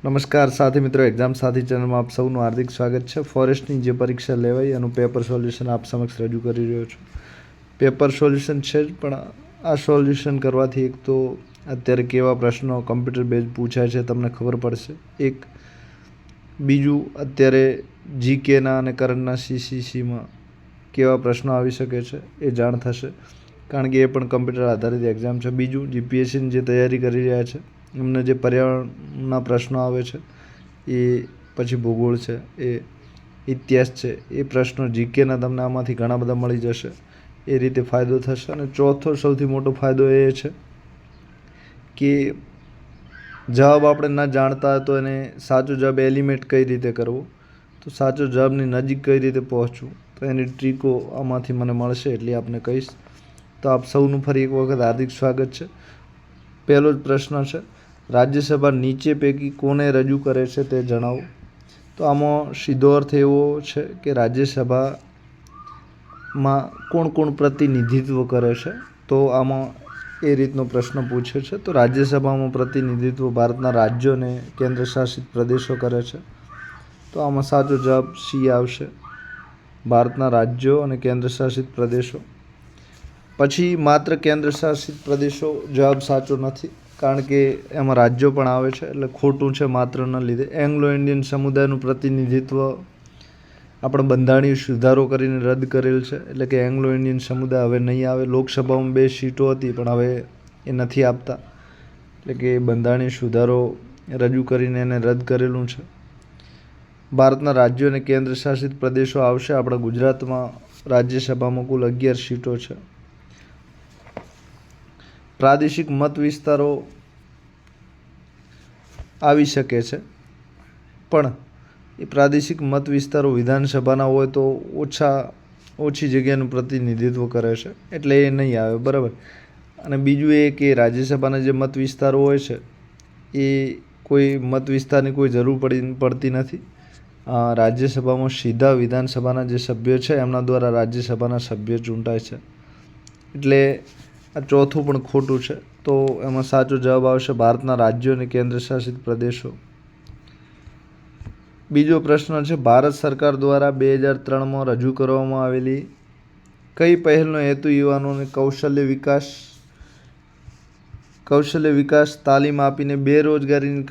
નમસ્કાર સાથી મિત્રો, એક્ઝામ સાથી ચેનલમાં આપ સૌનું હાર્દિક સ્વાગત છે। ફોરેસ્ટની જે પરીક્ષા લેવાઈ એનું પેપર સોલ્યુશન આપ સમક્ષ રજૂ કરી રહ્યો છું। પેપર સોલ્યુશન છે જ, પણ આ સોલ્યુશન કરવાથી એક તો અત્યારે કેવા પ્રશ્નો કમ્પ્યુટર બેઝ પૂછાય છે તમને ખબર પડશે, એક બીજું અત્યારે જીકેના અને કરંટના સીસીસીમાં કેવા પ્રશ્નો આવી શકે છે એ જાણ થશે, કારણ કે એ પણ કમ્પ્યુટર આધારિત એક્ઝામ છે। બીજું જીપીએસસીની જે તૈયારી કરી રહ્યા છે એમને જે પર્યાવરણના પ્રશ્નો આવે છે, એ પછી ભૂગોળ છે, એ ઇતિહાસ છે, એ પ્રશ્નો જીકેના તમને આમાંથી ઘણા બધા મળી જશે, એ રીતે ફાયદો થશે। અને ચોથો સૌથી મોટો ફાયદો એ છે કે જવાબ આપણે ન જાણતા હોય તો એને સાચો જવાબ એલિમેટ કઈ રીતે કરવો, તો સાચો જવાબની નજીક કઈ રીતે પહોંચવું, તો એની ટ્રીકો આમાંથી મને મળશે એટલી આપને કહીશ। તો આપ સૌનું ફરી એક વખત હાર્દિક સ્વાગત છે। પહેલો જ પ્રશ્ન છે, રાજ્યસભા નીચે પૈકી કોને રજૂ કરે છે તે જણાવો। તો આમાં સીધો અર્થ એવો છે કે રાજ્યસભામાં કોણ કોણ પ્રતિનિધિત્વ કરે છે, તો આમાં એ રીતનો પ્રશ્ન પૂછ્યો છે। તો રાજ્યસભામાં પ્રતિનિધિત્વ ભારતના રાજ્યો અને કેન્દ્ર શાસિત પ્રદેશો કરે છે, તો આમાં સાચો જવાબ સી આવશે, ભારતના રાજ્યો અને કેન્દ્ર શાસિત પ્રદેશો। પછી માત્ર કેન્દ્ર શાસિત પ્રદેશો જવાબ સાચો નથી, કારણ કે એમાં રાજ્યો પણ આવે છે, એટલે ખોટું છે માત્રના લીધે। એંગ્લો ઇન્ડિયન સમુદાયનું પ્રતિનિધિત્વ આપણે બંધારણીય સુધારો કરીને રદ કરેલ છે, એટલે કે એંગ્લો ઇન્ડિયન સમુદાય હવે નહીં આવે। લોકસભામાં 2 સીટો હતી પણ હવે એ નથી આપતા, એટલે કે બંધારણીય સુધારો રજૂ કરીને એને રદ કરેલું છે। ભારતના રાજ્યો અને કેન્દ્ર શાસિત પ્રદેશો આવશે। આપણા ગુજરાતમાં રાજ્યસભામાં કુલ 11 સીટો છે। પ્રાદેશિક મત વિસ્તારો આવી શકે છે, પણ એ પ્રાદેશિક મત વિસ્તારો વિધાનસભાના હોય તો ઓછી જગ્યાનું પ્રતિનિધિત્વ કરે છે, એટલે એ નહીં આવે, બરાબર। અને બીજું એ કે રાજ્યસભાના જે મત વિસ્તારો હોય છે એ કોઈ મત વિસ્તારની કોઈ જરૂર પડતી નથી। રાજ્યસભામાં સીધા વિધાનસભાના જે સભ્યો છે એમના દ્વારા રાજ્યસભાના સભ્ય ચૂંટાય છે, એટલે આ ચોથું પણ ખોટું છે। તો એમાં સાચો જવાબ આવશે ભારતના રાજ્યો અને કેન્દ્ર શાસિત પ્રદેશો। બીજો પ્રશ્ન છે, ભારત સરકાર દ્વારા 2003માં રજૂ કરવામાં આવેલી કઈ પહેલનો હેતુ યુવાનોને કૌશલ્ય વિકાસ તાલીમ આપીને બેરોજગારીની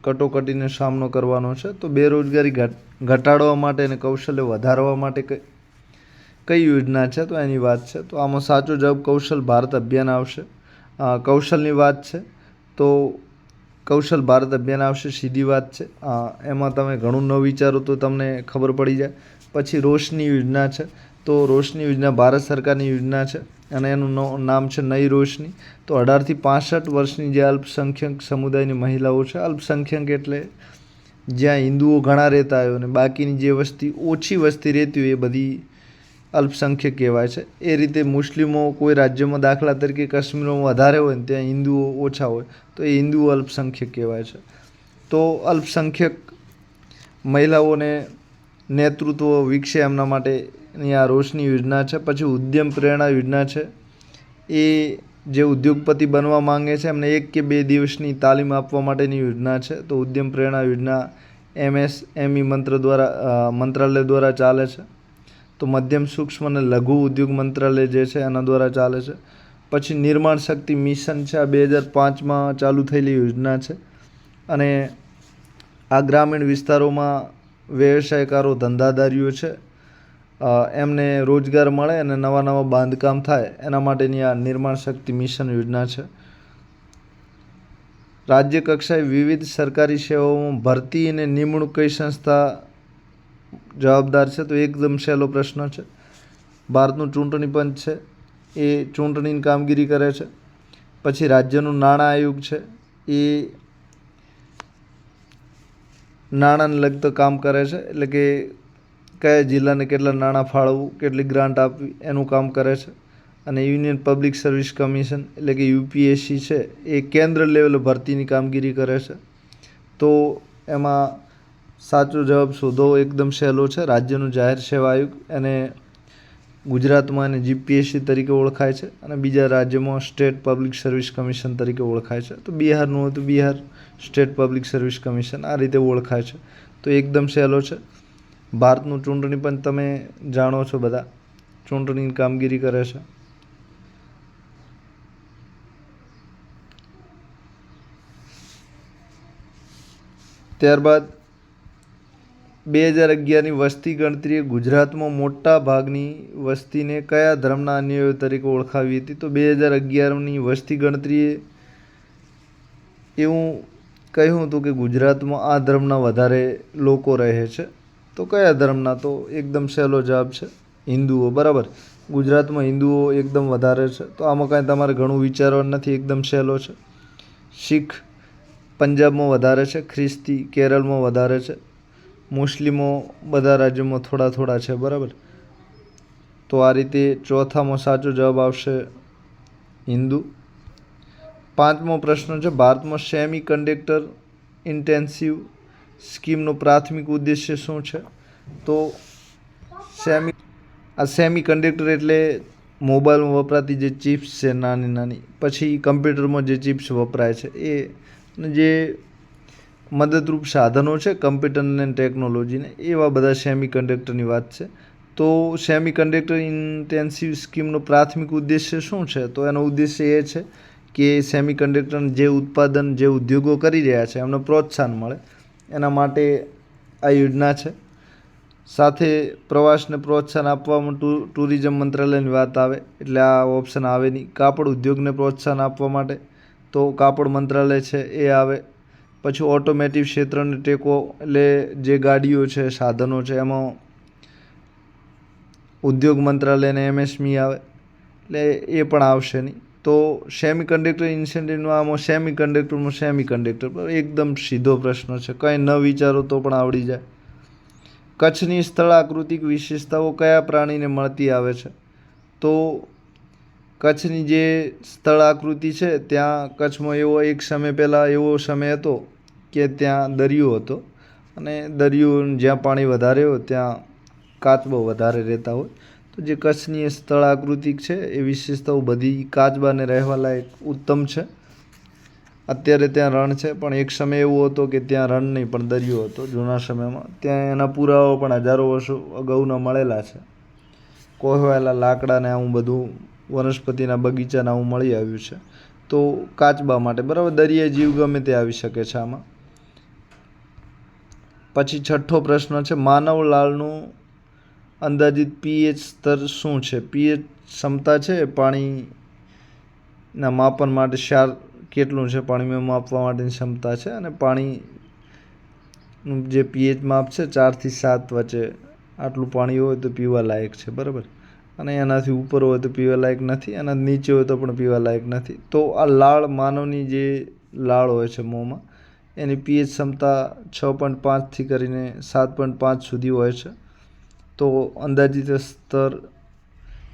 કટોકટીનો સામનો કરવાનો છે। તો બેરોજગારી ઘટાડવા માટે અને કૌશલ્ય વધારવા માટે કઈ યોજના છે, તો એની વાત છે। તો આમાં સાચો જવાબ કૌશલ ભારત અભિયાન આવશે। કૌશલની વાત છે તો કૌશલ ભારત અભિયાન આવશે, સીધી વાત છે। એમાં તમે ઘણું ન વિચારો તો તમને ખબર પડી જાય। પછી રોશની યોજના છે, તો રોશની યોજના ભારત સરકારની યોજના છે અને એનું નામ છે નઈ રોશની। તો 18 થી 65 વર્ષની જે અલ્પસંખ્યક સમુદાયની મહિલાઓ છે, અલ્પસંખ્યક એટલે જ્યાં હિન્દુઓ ઘણા રહેતા હોય અને બાકીની જે ઓછી વસ્તી રહેતી હોય એ બધી અલ્પસંખ્યક કહેવાય છે। એ રીતે મુસ્લિમો કોઈ રાજ્યમાં દાખલા તરીકે કાશ્મીરમાં વધારે હોય ને ત્યાં હિન્દુઓ ઓછા હોય તો એ હિન્દુઓ અલ્પસંખ્યક કહેવાય છે। તો અલ્પસંખ્યક મહિલાઓને નેતૃત્વ વિકસે એમના માટેની આ રોશની યોજના છે। પછી ઉદ્યમ પ્રેરણા યોજના છે, એ જે ઉદ્યોગપતિ બનવા માંગે છે એમને 1 કે 2 દિવસની તાલીમ આપવા માટેની યોજના છે। તો ઉદ્યમ પ્રેરણા યોજના MSME મંત્રાલય દ્વારા ચાલે છે। તો મધ્યમ સૂક્ષ્મ અને લઘુ ઉદ્યોગ મંત્રાલય જે છે એના દ્વારા ચાલે છે। પછી નિર્માણ શક્તિ મિશન છે, આ 2005માં ચાલુ થયેલી યોજના છે, અને આ ગ્રામીણ વિસ્તારોમાં વ્યવસાયકારો ધંધાદારીઓ છે એમને રોજગાર મળે અને નવા બાંધકામ થાય એના માટેની આ નિર્માણ શક્તિ મિશન યોજના છે। રાજ્ય કક્ષાએ વિવિધ સરકારી સેવાઓમાં ભરતી અને નિમણૂક કઈ સંસ્થા જવાબદાર છે, તો એકદમ સહેલો પ્રશ્ન છે, ભારતનું ચૂંટણી પંચ છે, એ ચૂંટણીની કામગીરી કરે છે। પછી રાજ્યનું નાણાં આયોગ છે, એ નાણાંને લગતું કામ કરે છે, એટલે કે કયા જિલ્લાને કેટલા નાણાં ફાળવવું, કેટલી ગ્રાન્ટ આપવી એનું કામ કરે છે। અને યુનિયન પબ્લિક સર્વિસ કમિશન એટલે કે UPSC છે, એ કેન્દ્ર લેવલે ભરતીની કામગીરી કરે છે। તો એમાં સાચો જવાબ શોધવો એકદમ સહેલો છે, રાજ્યનું જાહેર સેવા આયોગ, અને ગુજરાતમાં એને જીપીએસસી તરીકે ઓળખાય છે અને બીજા રાજ્યોમાં સ્ટેટ પબ્લિક સર્વિસ કમિશન તરીકે ઓળખાય છે. તો બિહારનું હોય તો Bihar state public service commission આ રીતે ઓળખાય છે. તો એકદમ સહેલો છે. ભારતનું ચૂંટણી પણ તમે જાણો છો, બધા ચૂંટણીની કામગીરી કરે છે. ત્યારબાદ 2011ની વસ્તી ગણતરીએ ગુજરાતમાં મોટા ભાગની વસ્તીને કયા ધર્મના અનુયાયીઓ તરીકે ઓળખાવી હતી? તો 2011ની વસ્તી ગણતરીએ એવું કહ્યું હતું કે ગુજરાતમાં આ ધર્મના વધારે લોકો રહે છે. તો કયા ધર્મના? તો એકદમ સહેલો જવાબ છે હિન્દુઓ. બરાબર, ગુજરાતમાં હિન્દુઓ એકદમ વધારે છે. તો આમાં કાંઈ તમારે ઘણું વિચારવાનું નથી, એકદમ સહેલો છે. શીખ પંજાબમાં વધારે છે, ખ્રિસ્તી કેરળમાં વધારે છે, મુસ્લિમો બધા રાજ્યોમાં થોડા થોડા છે. બરાબર, તો આ રીતે ચોથામાં સાચો જવાબ આવશે હિન્દુ. 5મો પ્રશ્ન છે, ભારતમાં સેમી કન્ડક્ટર ઇન્ટેન્સિવ સ્કીમનો પ્રાથમિક ઉદ્દેશ્ય શું છે? તો સેમી કન્ડક્ટર એટલે મોબાઈલમાં વપરાતી જે ચિપ્સ છે નાની નાની, પછી કમ્પ્યુટરમાં જે ચિપ્સ વપરાય છે એ, જે મદદરૂપ સાધનો છે કમ્પ્યુટર અને ટેકનોલોજીને, એવા બધા સેમી કન્ડક્ટરની વાત છે. તો સેમી કન્ડક્ટર ઇન્ટેન્સિવ સ્કીમનો પ્રાથમિક ઉદ્દેશ્ય શું છે? તો એનો ઉદ્દેશ્ય એ છે કે સેમી કન્ડક્ટરનું જે ઉત્પાદન જે ઉદ્યોગો કરી રહ્યા છે એમને પ્રોત્સાહન મળે, એના માટે આ યોજના છે. સાથે પ્રવાસને પ્રોત્સાહન આપવામાં ટુરિઝમ મંત્રાલયની વાત આવે એટલે આ ઓપ્શન આવે નહીં. કાપડ ઉદ્યોગને પ્રોત્સાહન આપવા માટે તો કાપડ મંત્રાલય છે એ આવે. પછી ઓટોમેટિવ ક્ષેત્રને ટેકો એટલે જે ગાડીઓ છે સાધનો છે એમાં ઉદ્યોગ મંત્રાલય અને એમએસએમઈ આવે એટલે એ પણ આવશે નહીં. તો સેમી કન્ડક્ટર ઇન્સેન્ટિવમાં આમાં સેમી કન્ડક્ટર એકદમ સીધો પ્રશ્ન છે, કંઈ ન વિચારો તો પણ આવડી જાય. કચ્છની સ્થળાકૃતિક વિશેષતાઓ કયા પ્રાણીને મળતી આવે છે? તો કચ્છની જે સ્થળાકૃતિ છે ત્યાં કચ્છમાં એવો એક સમય પહેલાં એવો સમય હતો કે ત્યાં દરિયો હતો અને દરિયો જ્યાં પાણી વધારે હોય ત્યાં કાચબો વધારે રહેતા હોય. તો જે કચ્છની સ્થળાકૃતિક છે એ વિશેષતાઓ બધી કાચબાને રહેવા લાયક ઉત્તમ છે. અત્યારે ત્યાં રણ છે, પણ એક સમય એવો હતો કે ત્યાં રણ નહીં પણ દરિયો હતો જૂના સમયમાં. ત્યાં એના પુરાવાઓ પણ હજારો વર્ષો અગાઉના મળેલા છે. કોહવાયેલા લાકડાને આવું બધું વનસ્પતિના બગીચાને આવું મળી આવ્યું છે. તો કાચબા માટે બરાબર, દરિયાઈ જીવ ગમે તે આવી શકે છે આમાં. પછી 6થો પ્રશ્ન છે, માનવ લાળનું અંદાજિત પીએચ સ્તર શું છે? પીએચ ક્ષમતા છે પાણીના માપન માટે, ક્ષાર કેટલું છે પાણીમાં માપવા માટેની ક્ષમતા છે, અને પાણીનું જે પીએચ માપ છે 4 થી 7 વચ્ચે આટલું પાણી હોય તો પીવા લાયક છે. બરાબર, અને એનાથી ઉપર હોય તો પીવા લાયક નથી, એના નીચે હોય તો પણ પીવા લાયક નથી. તો આ લાળ, માનવની જે લાળ હોય છે મોંમાં, એની પીએચ ક્ષમતા 6.5 થી કરીને 7.5 સુધી હોય છે. તો અંદાજિત સ્તર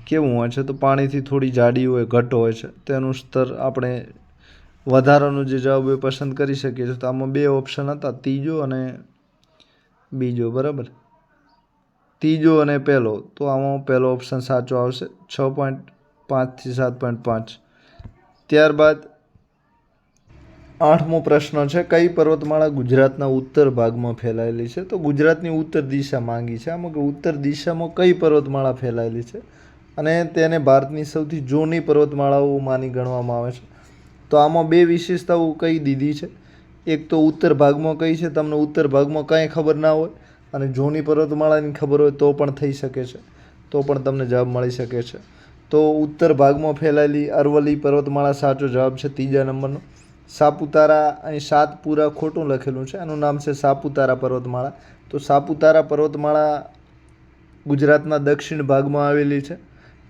કેવું હોય છે? તો પાણીથી થોડી જાડી હોય, ઘટ હોય છે, તેનું સ્તર આપણે વધારાનો જે જવાબ એ પસંદ કરી શકીએ છીએ. તો આમાં 2 ઓપ્શન હતા, ત્રીજો અને બીજો. બરાબર, ત્રીજો અને પહેલો. તો આમાં પહેલો ઓપ્શન સાચો આવશે, 6.5 થી 7.5. ત્યારબાદ 8મો પ્રશ્ન છે, કઈ પર્વતમાળા ગુજરાતના ઉત્તર ભાગમાં ફેલાયેલી છે? તો ગુજરાતની ઉત્તર દિશા માંગી છે આમાં કે ઉત્તર દિશામાં કઈ પર્વતમાળા ફેલાયેલી છે, અને તેને ભારતની સૌથી જૂની પર્વતમાળાઓમાંની ગણવામાં આવે છે. તો આમાં 2 વિશેષતાઓ કઈ દીધી છે. એક તો ઉત્તર ભાગમાં કઈ છે, તમને ઉત્તર ભાગમાં કંઈ ખબર ના હોય અને જૂની પર્વતમાળાની ખબર હોય તો પણ થઈ શકે છે, તો પણ તમને જવાબ મળી શકે છે. તો ઉત્તર ભાગમાં ફેલાયેલી અરવલ્લી પર્વતમાળા સાચો જવાબ છે, 3જા નંબરનો. સાપુતારા, અહીં સાતપુરા ખોટું લખેલું છે, એનું નામ છે સાપુતારા પર્વતમાળા. તો સાપુતારા પર્વતમાળા ગુજરાતના દક્ષિણ ભાગમાં આવેલી છે,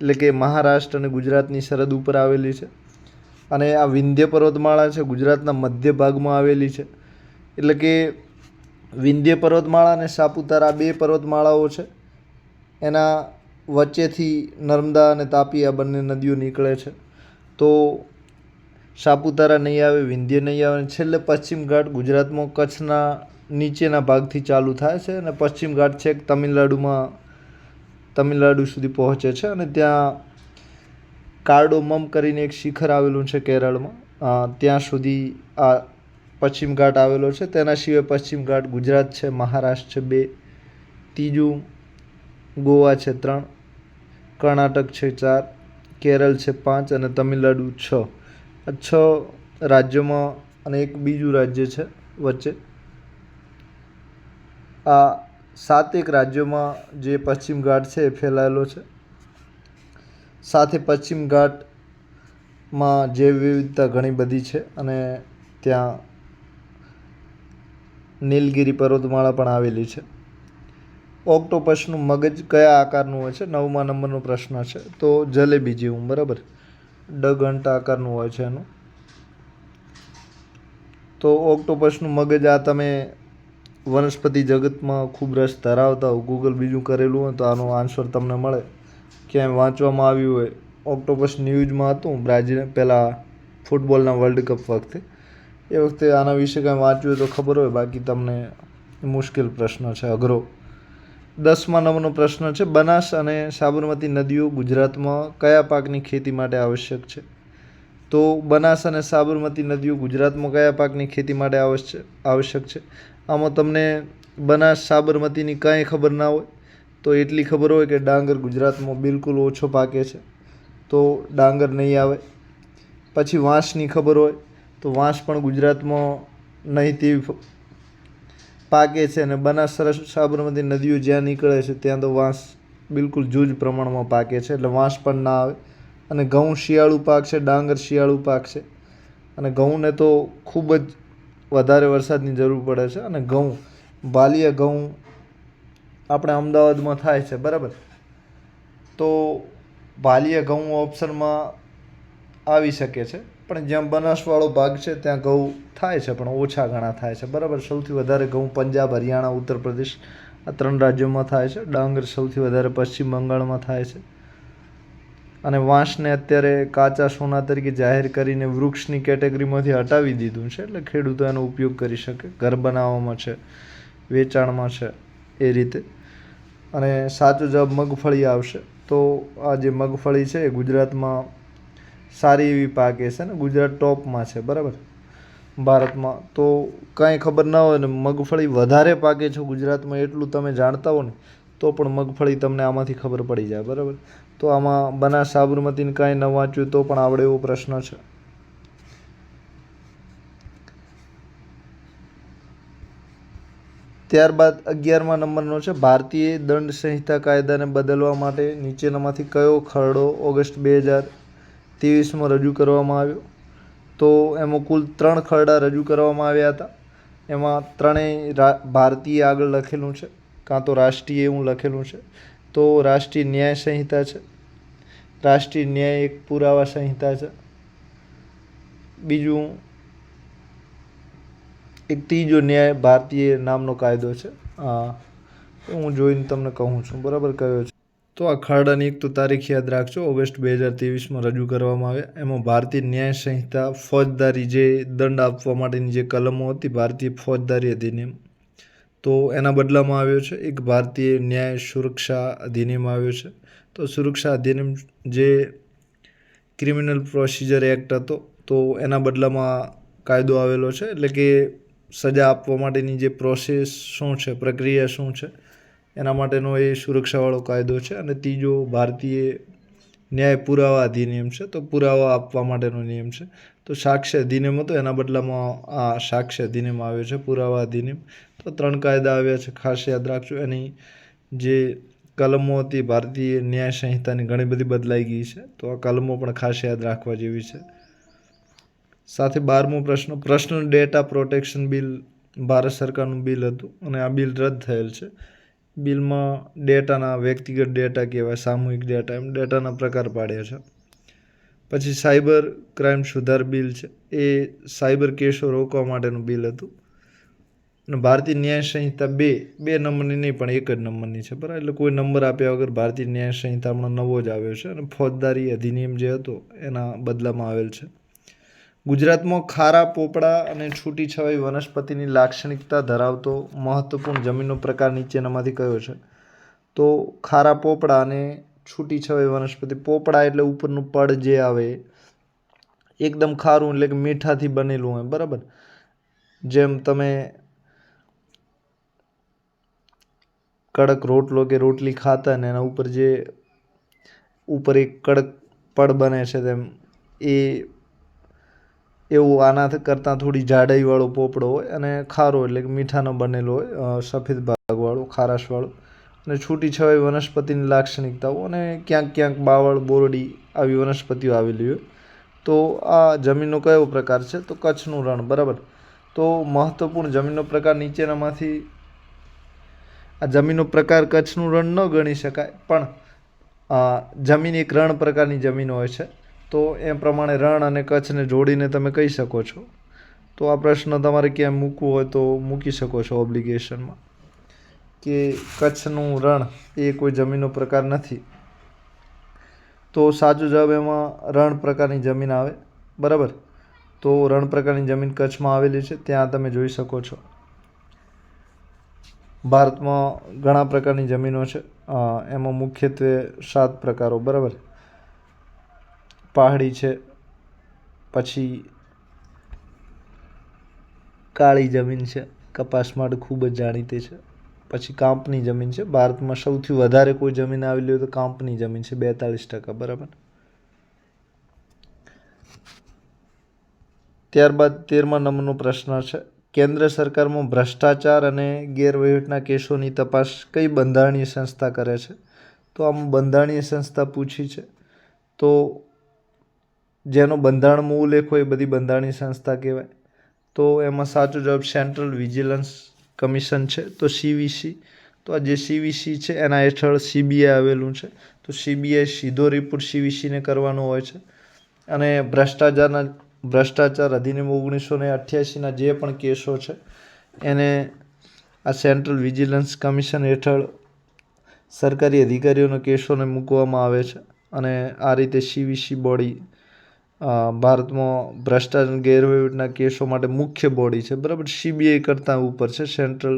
એટલે કે મહારાષ્ટ્ર અને ગુજરાતની સરહદ ઉપર આવેલી છે. અને આ વિંધ્ય પર્વતમાળા છે ગુજરાતના મધ્ય ભાગમાં આવેલી છે. એટલે કે વિંધ્ય પર્વતમાળા અને સાપુતારા 2 પર્વતમાળાઓ છે, એના વચ્ચેથી નર્મદા અને તાપી આ બંને નદીઓ નીકળે છે. તો સાપુતારા નહીં આવે, વિંધ્ય નહીં આવે. છેલ્લે પશ્ચિમ ઘાટ ગુજરાતમાં કચ્છના નીચેના ભાગથી ચાલુ થાય છે અને પશ્ચિમ ઘાટ છેક તમિલનાડુ સુધી પહોંચે છે અને ત્યાં કાર્ડોમમ કરીને એક શિખર આવેલું છે કેરળમાં, ત્યાં સુધી આ પશ્ચિમ ઘાટ આવેલો છે. તેના સિવાય પશ્ચિમ ઘાટ ગુજરાત છે, મહારાષ્ટ્ર છે 2, ત્રીજું ગોવા છે 3, કર્ણાટક છે 4, કેરળ છે 5 અને તમિલનાડુ 6. આ 6 રાજ્યોમાં અને એક બીજું રાજ્ય છે વચ્ચે. આ 7 રાજ્યોમાં જે પશ્ચિમ ઘાટ છે એ ફેલાયેલો છે. સાથે પશ્ચિમ ઘાટમાં જૈવ વિવિધતા ઘણી બધી છે અને ત્યાં નીલગિરી પર્વતમાળા પણ આવેલી છે. ઓક્ટોપસનું મગજ કયા આકારનું હોય છે? 9મા નંબરનો પ્રશ્ન છે. તો જલેબી જેવું, બરાબર, ડઘંટ આકારનું હોય છે એનું. તો ઓક્ટોપસનું મગજ, આ તમે વનસ્પતિ જગતમાં ખૂબ રસ ધરાવતા હો, ગૂગલ બીજું કરેલું હોય તો આનો આન્સર તમને મળે, ક્યાંય વાંચવામાં આવ્યું હોય. ઓક્ટોપસ ન્યૂઝમાં હતું બ્રાઝિલ પહેલાં ફૂટબોલના વર્લ્ડ કપ વખતે, એ વખતે આના વિશે કાંઈ વાંચ્યું હોય તો ખબર હોય, બાકી તમને મુશ્કેલ પ્રશ્ન છે, અઘરો. 10મા નંબરનો પ્રશ્ન છે, બનાસ અને સાબરમતી નદીઓ ગુજરાતમાં કયા પાકની ખેતી માટે આવશ્યક છે? તો બનાસ અને સાબરમતી નદીઓ ગુજરાતમાં કયા પાકની ખેતી માટે આવશ્યક છે? આમાં તમને બનાસ સાબરમતીની કાંઈ ખબર ના હોય તો એટલી ખબર હોય કે ડાંગર ગુજરાતમાં બિલકુલ ઓછો પાકે છે, તો ડાંગર નહીં આવે. પછી વાંસની ખબર હોય તો વાંસ પણ ગુજરાતમાં નહીં તેવી પાકે છે અને બનાસ સાબરમતી નદીઓ જ્યાં નીકળે છે ત્યાં તો વાંસ બિલકુલ જૂજ પ્રમાણમાં પાકે છે, એટલે વાંસ પણ ના આવે. અને ઘઉં શિયાળુ પાક છે, ડાંગર શિયાળુ પાક છે અને ઘઉંને તો ખૂબ જ વધારે વરસાદની જરૂર પડે છે. અને ઘઉં, ભાલીયા ઘઉં આપણે અમદાવાદમાં થાય છે, બરાબર, તો ભાલીયા ઘઉં ઓપ્શનમાં આવી શકે છે. પણ જ્યાં બનાસવાળો ભાગ છે ત્યાં ઘઉં થાય છે પણ ઓછા ઘણા થાય છે, બરાબર. સૌથી વધારે ઘઉં પંજાબ, હરિયાણા, ઉત્તર પ્રદેશ આ 3 રાજ્યોમાં થાય છે. ડાંગર સૌથી વધારે પશ્ચિમ બંગાળમાં થાય છે. અને વાંસને અત્યારે કાચા સોના તરીકે જાહેર કરીને વૃક્ષની કેટેગરીમાંથી હટાવી દીધું છે, એટલે ખેડૂતો એનો ઉપયોગ કરી શકે, ઘર બનાવવામાં છે, વેચાણમાં છે, એ રીતે. અને સાચો જવાબ મગફળી આવશે. તો આ જે મગફળી છે એ ગુજરાતમાં સારી એવી પાકે છે ને ગુજરાત ટોપમાં છે, બરાબર, ભારતમાં. તો કાંઈ ખબર ના હોય ને મગફળી વધારે પાકે છે ગુજરાતમાં એટલું તમે જાણતા હો ને તો પણ મગફળી તમને આમાંથી ખબર પડી જાય, બરાબર. તો આમાં બનાસ સાબરમતીને કાંઈ ન વાંચ્યું તો પણ આવડે એવો પ્રશ્ન છે. ત્યારબાદ 11મા નંબરનો છે, ભારતીય દંડ સંહિતા કાયદાને બદલવા માટે નીચેનામાંથી કયો ખરડો ઓગસ્ટ 2023માં રજૂ કરવામાં આવ્યો? તો એમાં કુલ 3 ખરડા રજૂ કરવામાં આવ્યા હતા. એમાં 3 ભારતીય આગળ લખેલું છે, કાં તો રાષ્ટ્રીય એવું લખેલું છે. તો રાષ્ટ્રીય ન્યાય સંહિતા છે, રાષ્ટ્રીય ન્યાયિક પુરાવા સંહિતા છે, બીજું એક ત્રીજો ન્યાય ભારતીય નામનો કાયદો છે. હું જોઈને તમને કહું છું, બરાબર, કયો છે. તો આ ખરડાની એક તો તારીખ યાદ રાખજો, ઓગસ્ટ 2023માં રજૂ કરવામાં આવ્યા. એમાં ભારતીય ન્યાય સંહિતા, ફોજદારી, જે દંડ આપવા માટેની જે કલમો હતી, ભારતીય ફોજદારી અધિનિયમ, તો એના બદલામાં આવ્યો છે. એક ભારતીય ન્યાય સુરક્ષા અધિનિયમ આવ્યો છે. તો સુરક્ષા અધિનિયમ જે ક્રિમિનલ પ્રોસિજર એક્ટ હતો તો એના બદલામાં કાયદો આવેલો છે, એટલે કે સજા આપવા માટેની જે પ્રોસેસ શું છે, પ્રક્રિયા શું છે, એના માટેનો એ સુરક્ષાવાળો કાયદો છે. અને ત્રીજો ભારતીય ન્યાય પુરાવા અધિનિયમ છે, તો પુરાવા આપવા માટેનો નિયમ છે. તો સાક્ષ્ય અધિનિયમ હતો, એના બદલામાં આ સાક્ષ્ય અધિનિયમ આવ્યો છે, પુરાવા અધિનિયમ. તો 3 કાયદા આવ્યા છે, ખાસ યાદ રાખજો. એની જે કલમો હતી ભારતીય ન્યાય સંહિતાની ઘણી બધી બદલાઈ ગઈ છે, તો આ કલમો પણ ખાસ યાદ રાખવા જેવી છે. સાથે 12મો પ્રશ્ન, personal data protection bill Bharat સરકારનું બિલ હતું અને આ બિલ રદ થયેલ છે. બિલમાં ડેટાના, વ્યક્તિગત ડેટા કહેવાય, સામૂહિક ડેટા, એમ ડેટાના પ્રકાર પાડ્યા છે. પછી સાયબર ક્રાઇમ સુધાર બિલ છે, એ સાયબર કેસો રોકવા માટેનું બિલ હતું. અને ભારતીય ન્યાય સંહિતા 2 નંબરની નહીં પણ 1 જ નંબરની છે, બરાબર, એટલે કોઈ નંબર આપ્યા વગર ભારતીય ન્યાય સંહિતા હમણાં નવો જ આવ્યો છે. અને ફોજદારી અધિનિયમ જે હતો એના બદલામાં આવેલ છે. ગુજરાતમાં ખારા, પોપડા અને છૂટીછવાઈ વનસ્પતિની લાક્ષણિકતા ધરાવતો મહત્વપૂર્ણ જમીનનો પ્રકાર નીચેનામાંથી કયો છે? તો ખારા પોપડા અને છૂટી છવાઈ વનસ્પતિ. પોપડા એટલે ઉપરનું પડ જે આવે એકદમ ખારું એટલે કે મીઠાથી બનેલું હોય, બરાબર. જેમ તમે કડક રોટલો કે રોટલી ખાતા ને એના ઉપર જે ઉપર એક કડક પડ બને છે તેમ એ એવું આના કરતાં થોડી જાડાઈવાળો પોપડો હોય અને ખારો એટલે કે મીઠાનો બનેલો હોય, સફેદ ભાગવાળો, ખારાશવાળો અને છૂટી છવાઈ વનસ્પતિની લાક્ષણિકતાઓ અને ક્યાંક ક્યાંક બાવળ, બોરડી આવી વનસ્પતિઓ આવેલી હોય. તો આ જમીનનો કયો પ્રકાર છે? તો કચ્છનું રણ, બરાબર. તો મહત્વપૂર્ણ જમીનનો પ્રકાર નીચેનામાંથી આ જમીનનો પ્રકાર કચ્છનું રણ ન ગણી શકાય, પણ જમીન એક રણ પ્રકારની જમીન હોય છે. તો એ પ્રમાણે રણ અને કચ્છને જોડીને તમે કહી શકો છો. તો આ પ્રશ્ન તમારે ક્યાં મૂકવો હોય તો મૂકી શકો છો ઓબ્લિગેશનમાં, કે કચ્છનું રણ એ કોઈ જમીનનો પ્રકાર નથી. તો સાચો જવાબ એમાં રણ પ્રકારની જમીન આવે, બરાબર. તો રણ પ્રકારની જમીન કચ્છમાં આવેલી છે, ત્યાં તમે જોઈ શકો છો. ભારતમાં ઘણા પ્રકારની જમીનો છે, એમાં મુખ્યત્વે 7 પ્રકારો, બરાબર. પહાડી છે, પછી કાળી જમીન છે, કપાસ માટે ખૂબ જ જાણીતી છે. પછી કાંપની જમીન છે. ભારતમાં સૌથી વધારે કોઈ જમીન આવેલી હોય તો કાંપની જમીન છે, 42%, બરાબર. ત્યારબાદ 13મા નંબરનો પ્રશ્ન છે, કેન્દ્ર સરકારમાં ભ્રષ્ટાચાર અને ગેરવહીવટના કેસોની તપાસ કઈ બંધારણીય સંસ્થા કરે છે? તો આમ બંધારણીય સંસ્થા પૂછી છે, તો જેનો બંધારણમાં ઉલ્લેખ હોય એ બધી બંધારણીય સંસ્થા કહેવાય. તો એમાં સાચો જવાબ સેન્ટ્રલ વિજિલન્સ કમિશન છે, તો CVC. તો આ જે CVC છે એના હેઠળ CBI આવેલું છે. તો CBI સીધો રિપોર્ટ CVCને કરવાનો હોય છે. અને ભ્રષ્ટાચાર અધિનિયમ 1988ના જે પણ કેસો છે એને આ સેન્ટ્રલ વિજિલન્સ કમિશન હેઠળ સરકારી અધિકારીઓના કેસોને મૂકવામાં આવે છે. અને આ રીતે CVC બોડી ભારતમાં ભ્રષ્ટાચાર ગેરવહીવટના કેસો માટે મુખ્ય બોડી છે, બરાબર. CBI કરતાં ઉપર છે, સેન્ટ્રલ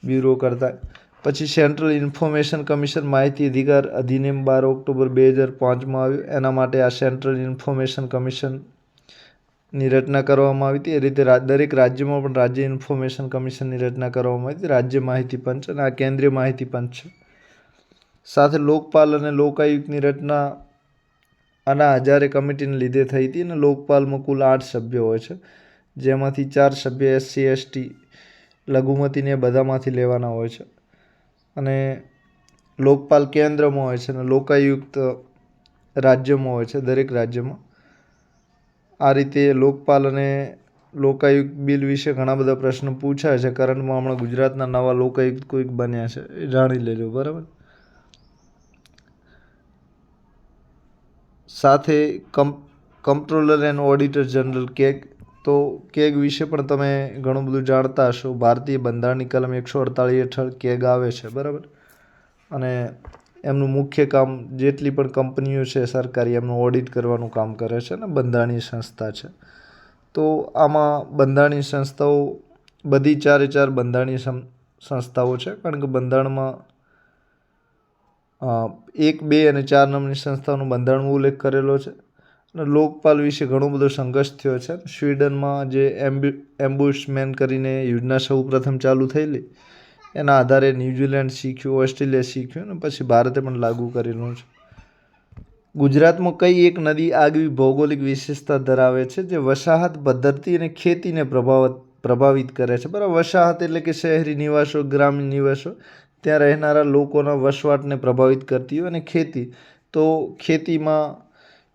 બ્યુરો કરતાં. પછી સેન્ટ્રલ ઇન્ફોર્મેશન કમિશન માહિતી અધિકાર અધિનિયમ 12 ઓક્ટોબર 2005માં આવ્યું. એના માટે આ સેન્ટ્રલ ઇન્ફોર્મેશન કમિશનની રચના કરવામાં આવી હતી. એ રીતે દરેક રાજ્યમાં પણ રાજ્ય ઇન્ફોર્મેશન કમિશનની રચના કરવામાં આવી હતી, રાજ્ય માહિતી પંચ, અને આ કેન્દ્રીય માહિતી પંચ છે. સાથે લોકપાલ અને લોકાયુક્તની રચના આના હજારે કમિટીને લીધે થઈ હતી. અને લોકપાલમાં કુલ 8 સભ્યો હોય છે, જેમાંથી 4 સભ્ય SC ST લઘુમતીને બધામાંથી લેવાના હોય છે. અને લોકપાલ કેન્દ્રમાં હોય છે અને લોકાયુક્ત રાજ્યમાં હોય છે, દરેક રાજ્યમાં. આ રીતે લોકપાલ અને લોકાયુક્ત બિલ વિશે ઘણા બધા પ્રશ્નો પૂછાય છે. કરંટમાં હમણાં ગુજરાતના નવા લોકાયુક્ત કોઈક બન્યા છે, એ જાણી લેજો, બરાબર. સાથે કમ્પ્ટ્રોલર એન્ડ ઓડિટર જનરલ કેગ. તો કેગ વિશે પણ તમે ઘણું બધું જાણતા હશો. ભારતીય બંધારણની કલમ 148 હેઠળ કેગ આવે છે, બરાબર. અને એમનું મુખ્ય કામ જેટલી પણ કંપનીઓ છે સરકારી, એમનું ઓડિટ કરવાનું કામ કરે છે અને બંધારણીય સંસ્થા છે. તો આમાં બંધારણીય સંસ્થાઓ બધી 4 બંધારણીય સંસ્થાઓ છે, કારણ કે બંધારણમાં 1, 2 અને 4 નંબરની સંસ્થાઓનો બંધારણમાં ઉલ્લેખ કરેલો છે. અને લોકપાલ વિશે ઘણો બધો સંઘર્ષ થયો છે. સ્વીડનમાં જે એમ્બુશમેન કરીને યોજના સૌ પ્રથમ ચાલુ થયેલી, એના આધારે ન્યૂઝીલેન્ડ શીખ્યું, ઓસ્ટ્રેલિયા શીખ્યું અને પછી ભારતે પણ લાગુ કરેલું છે. ગુજરાતમાં કઈ એક નદી આગવી ભૌગોલિક વિશેષતા ધરાવે છે જે વસાહત પદ્ધતિ અને ખેતીને પ્રભાવિત કરે છે, બરાબર. વસાહત એટલે કે શહેરી નિવાસો, ગ્રામીણ નિવાસો, ત્યાં રહેનારા લોકોના વસવાટને પ્રભાવિત કરતી હોય. અને ખેતી, તો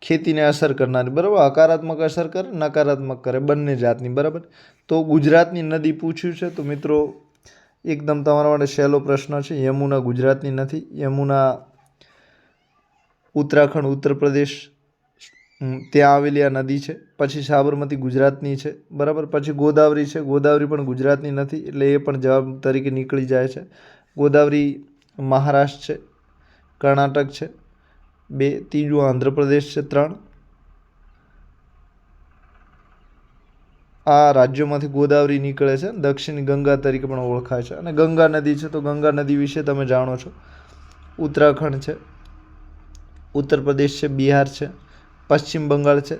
ખેતીને અસર કરનારી, બરાબર. હકારાત્મક અસર કરે, નકારાત્મક કરે, બંને જાતની, બરાબર. તો ગુજરાતની નદી પૂછ્યું છે, તો મિત્રો એકદમ તમારા માટે સહેલો પ્રશ્ન છે. યમુના ગુજરાતની નથી. યમુના ઉત્તરાખંડ, ઉત્તર પ્રદેશ ત્યાં આવેલી આ નદી છે. પછી સાબરમતી ગુજરાતની છે, બરાબર. પછી ગોદાવરી છે. ગોદાવરી પણ ગુજરાતની નથી, એટલે એ પણ જવાબ તરીકે નીકળી જાય છે. ગોદાવરી મહારાષ્ટ્ર છે, કર્ણાટક છે 2, ત્રીજું આંધ્રપ્રદેશ છે 3, આ રાજ્યોમાંથી ગોદાવરી નીકળે છે, દક્ષિણી ગંગા તરીકે પણ ઓળખાય છે. અને ગંગા નદી છે, તો ગંગા નદી વિશે તમે જાણો છો. ઉત્તરાખંડ છે, ઉત્તર પ્રદેશ છે, બિહાર છે, પશ્ચિમ બંગાળ છે,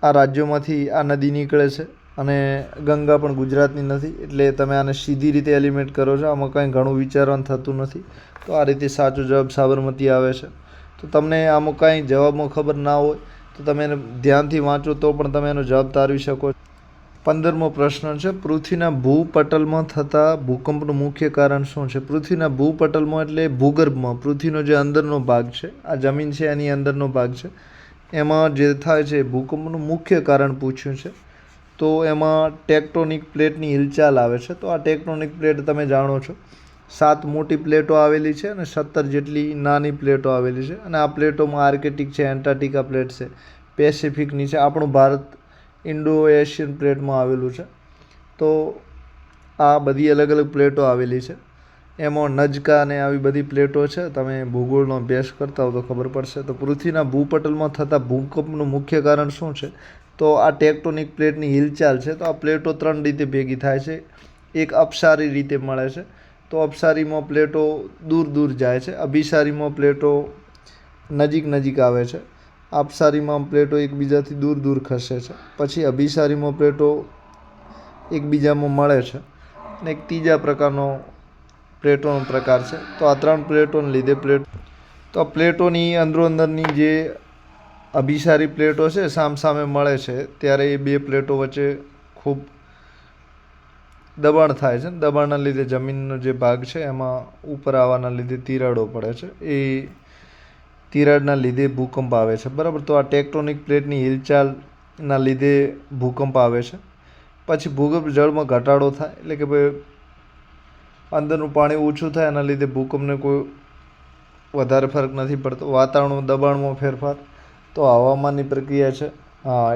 આ રાજ્યોમાંથી આ નદી નીકળે છે. અને ગંગા પણ ગુજરાતની નથી, એટલે તમે આને સીધી રીતે એલિમિનેટ કરો છો. આમાં કંઈ ઘણું વિચારવાનું થતું નથી. તો આ રીતે સાચો જવાબ સાબરમતી આવે છે. તો તમને આમાં કાંઈ જવાબમાં ખબર ના હોય તો તમે એને ધ્યાનથી વાંચો તો પણ તમે એનો જવાબ તારવી શકો. 15મો પ્રશ્ન છે, પૃથ્વીના ભૂપટલમાં થતા ભૂકંપનું મુખ્ય કારણ શું છે? પૃથ્વીના ભૂપટલમાં એટલે ભૂગર્ભમાં, પૃથ્વીનો જે અંદરનો ભાગ છે, આ જમીન છે એની અંદરનો ભાગ છે, એમાં જે થાય છે ભૂકંપનું મુખ્ય કારણ પૂછ્યું છે. તો એમાં ટેક્ટોનિક પ્લેટની હિલચાલ આવે છે. તો આ ટેક્ટોનિક પ્લેટ તમે જાણો છો, 7 મોટી પ્લેટો આવેલી છે અને 17 જેટલી નાની પ્લેટો આવેલી છે. અને આ પ્લેટોમાં આર્કેટિક છે, એન્ટાર્ટિકા પ્લેટ છે, પેસિફિકની છે, આપણું ભારત ઇન્ડો એશિયન પ્લેટમાં આવેલું છે. તો આ બધી અલગ અલગ પ્લેટો આવેલી છે. એમાં નજકા અને આવી બધી પ્લેટો છે. તમે ભૂગોળનો અભ્યાસ કરતા હો તો ખબર પડશે. તો પૃથ્વીના ભૂપટલમાં થતા ભૂકંપનું મુખ્ય કારણ શું છે? તો આ ટેક્ટોનિક પ્લેટની હિલચાલ છે. તો આ પ્લેટો 3 રીતે ભેગી થાય છે. એક અપસારી રીતે મળે છે. તો અપસારીમાં પ્લેટો દૂર દૂર જાય છે, અભિસારીમાં પ્લેટો નજીક નજીક આવે છે, આપસારીમાં પ્લેટો એકબીજાથી દૂર દૂર ખસે છે, પછી અભિસારીમાં પ્લેટો એકબીજામાં મળે છે. અને એક ત્રીજા પ્રકારનો પ્લેટોનો પ્રકાર છે. તો આ 3 પ્લેટોને લીધે તો આ પ્લેટોની અંદરોઅંદરની જે અભિસારી પ્લેટો છે સામસામે મળે છે, ત્યારે એ 2 પ્લેટો વચ્ચે ખૂબ દબાણ થાય છે. દબાણના લીધે જમીનનો જે ભાગ છે એમાં ઉપર આવવાના લીધે તિરાડો પડે છે. એ તિરાડના લીધે ભૂકંપ આવે છે, બરાબર. તો આ ટેક્ટોનિક પ્લેટની હિલચાલના લીધે ભૂકંપ આવે છે. પછી ભૂગર્ભ જળમાં ઘટાડો થાય, એટલે કે ભાઈ અંદરનું પાણી ઓછું થાય, એના લીધે ભૂકંપને કોઈ વધારે ફરક નથી પડતો. વાતાવરણમાં દબાણમાં ફેરફાર, તો હવામાનની પ્રક્રિયા છે,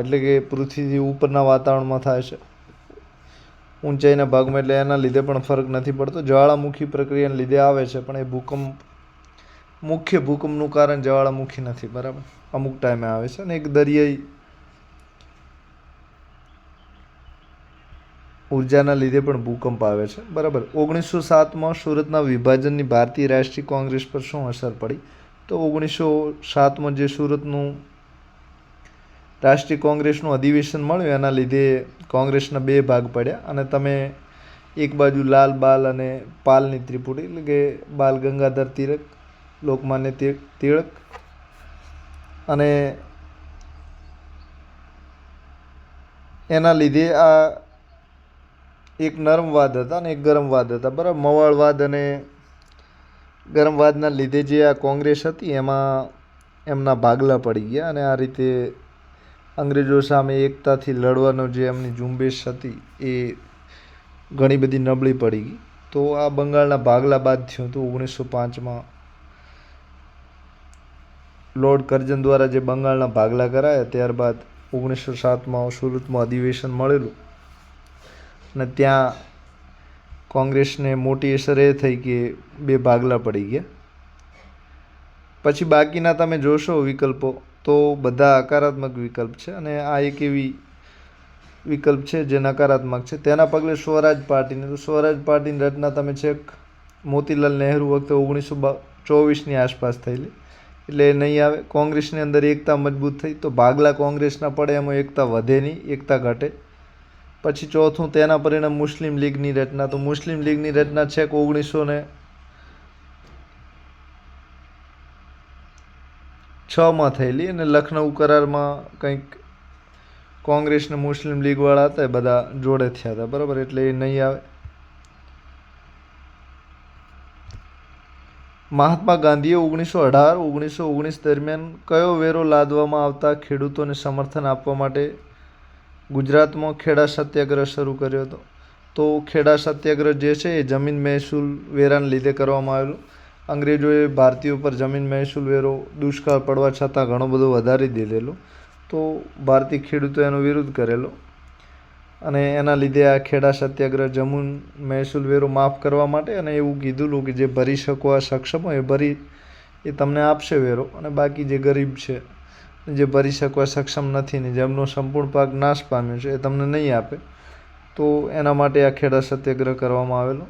એટલે કે પૃથ્વીથી ઉપરના વાતાવરણમાં થાય છે, ઊંચાઈના ભાગમાં, એટલે એના લીધે પણ ફરક નથી પડતો. જ્વાળામુખી પ્રક્રિયાને લીધે આવે છે, પણ એ મુખ્ય ભૂકંપનું કારણ જ્વાળામુખી નથી, બરાબર. અમુક ટાઈમે આવે છે. અને એક દરિયાઈ ઉર્જાના લીધે પણ ભૂકંપ આવે છે, બરાબર. 1907માં સુરતના વિભાજનની ભારતીય રાષ્ટ્રીય કોંગ્રેસ પર શું અસર પડી? તો 1907માં જે સુરતનું રાષ્ટ્રીય કોંગ્રેસનું અધિવેશન મળ્યું એના લીધે કોંગ્રેસના 2 ભાગ પડ્યા. અને તમે એક બાજુ લાલ બાલ અને પાલની ત્રિપુટી, એટલે કે બાલ ગંગાધર તિલક, લોકમાન્ય તિલક, અને એના લીધે આ એક નરમવાદ હતા અને એક ગરમવાદ હતા, બરાબર. મવાળવાદ અને ગરમવાદના લીધે જે આ કોંગ્રેસ હતી એમાં એમના ભાગલા પડી ગયા. અને આ રીતે અંગ્રેજો સામે એકતાથી લડવાનો જે એમની ઝુંબેશ હતી એ ઘણી બધી નબળી પડી ગઈ. તો આ બંગાળના ભાગલા બાદ થયું હતું 1905માં. લોર્ડ કર્જન દ્વારા જે બંગાળના ભાગલા કરાયા, ત્યારબાદ 1907માં સુરતમાં અધિવેશન મળેલું અને ત્યાં કોંગ્રેસને મોટી અસર એ થઈ કે 2 ભાગલા પડી ગયા. પછી બાકીના તમે જોશો વિકલ્પો તો બધા હકારાત્મક વિકલ્પ છે. અને આ એક એવી વિકલ્પ છે જે નકારાત્મક છે. તેના પગલે સ્વરાજ પાર્ટીને, તો સ્વરાજ પાર્ટીની રચના તમે છેક મોતીલાલ નહેરુ વખતે 1924ની આસપાસ થયેલી, એટલે એ નહીં આવે. કોંગ્રેસની અંદર એકતા મજબૂત થઈ, તો ભાગલા કોંગ્રેસના પડે એમાં એકતા વધે નહીં, એકતા ઘટે. પછી ચોથું, તેના પરિણામ મુસ્લિમ લીગની રચના. તો મુસ્લિમ લીગની રચના છેક 1906માં થયેલી, અને લખનઉ કરારમાં કંઈક કોંગ્રેસને મુસ્લિમ લીગવાળા હતા એ બધા જોડે થયા હતા, બરાબર. એટલે એ નહીં આવે. મહાત્મા ગાંધીએ 1918-1919 દરમિયાન કયો વેરો લાદવામાં આવતા ખેડૂતોને સમર્થન આપવા માટે ગુજરાતમાં ખેડા સત્યાગ્રહ શરૂ કર્યો હતો? તો ખેડા સત્યાગ્રહ જે છે એ જમીન મહેસૂલ વેરાને લીધે કરવામાં આવેલું. અંગ્રેજોએ ભારતીયો પર જમીન મહેસૂલ વેરો દુષ્કાળ પડવા છતાં ઘણો બધો વધારી દીધેલો. તો ભારતીય ખેડૂતોએ એનો વિરોધ કરેલો અને એના લીધે આ ખેડા સત્યાગ્રહ જમીન મહેસૂલ વેરો માફ કરવા માટે, અને એવું કીધું કે જે ભરી શકો આ સક્ષમ હોય એ તમને આપશે વેરો, અને બાકી જે ગરીબ છે જે ભરી શકવા સક્ષમ નથી ને જેમનો સંપૂર્ણ પાક નાશ પામ્યો છે એ તમને નહીં આપે. તો એના માટે આ ખેડા સત્યાગ્રહ કરવામાં આવેલો.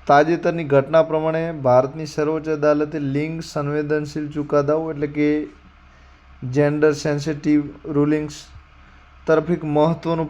તાજેતરની ઘટના પ્રમાણે ભારતની સર્વોચ્ચ અદાલતે લિંગ સંવેદનશીલ ચુકાદાઓ એટલે કે જેન્ડર સેન્સિટિવ રૂલિંગ્સ તરફ એક મહત્વનું